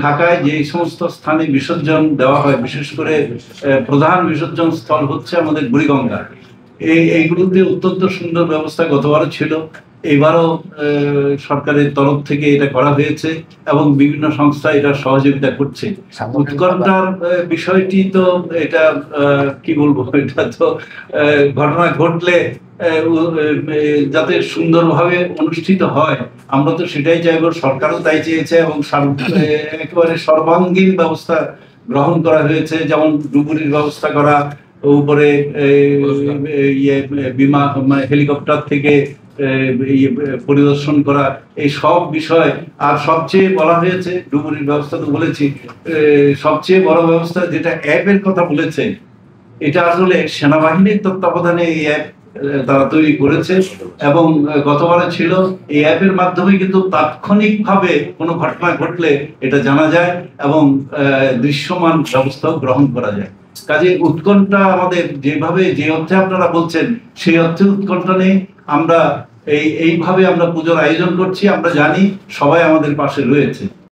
ঢাকায় যে সমস্ত স্থানে বিসর্জন দেওয়া হয়, বিশেষ করে প্রধান বিসর্জন স্থল হচ্ছে আমাদের বুড়িগঙ্গা। এইগুলোতে অত্যন্ত সুন্দর ব্যবস্থা গতবারও ছিল, এবারও সরকারের তরফ থেকে এটা করা হয়েছে এবং বিভিন্ন সংস্থা এটা সহযোগিতা করছে। উৎকণ্ঠার বিষয়টি তো এটা কি বলবো, এটা তো ঘটনা ঘটলে যাতে সুন্দরভাবে অনুষ্ঠিত হয় আমরা তো সেটাই চাইবো, সরকারও তাই চেয়েছে এবং একেবারে সর্বাঙ্গীন ব্যবস্থা গ্রহণ করা হয়েছে, যেমন ডুবুরির ব্যবস্থা করা, উপরে বিমান হেলিকপ্টার থেকে পরিদর্শন করা, এই সব বিষয়। আর সবচেয়ে বলা হয়েছে, ডুবুরির ব্যবস্থা তো বলেছি, সবচেয়ে বড় ব্যবস্থা যেটা অ্যাপের কথা বলেছে, এটা আসলে সেনাবাহিনীর তত্ত্বাবধানে এই অ্যাপ তারা তৈরি করেছে এবং গতবারে ছিল এই অ্যাপের মাধ্যমে কিন্তু তাৎক্ষণিকভাবে কোনো ঘটনা ঘটলে এটা জানা যায় এবং দৃশ্যমান ব্যবস্থাও গ্রহণ করা যায়। কাজে উৎকণ্ঠা আমাদের যেভাবে, যে অর্থে আপনারা বলছেন সেই অর্থে উৎকণ্ঠা নেই। আমরা এইভাবে আমরা পুজোর আয়োজন করছি, আমরা জানি সবাই আমাদের পাশে রয়েছে।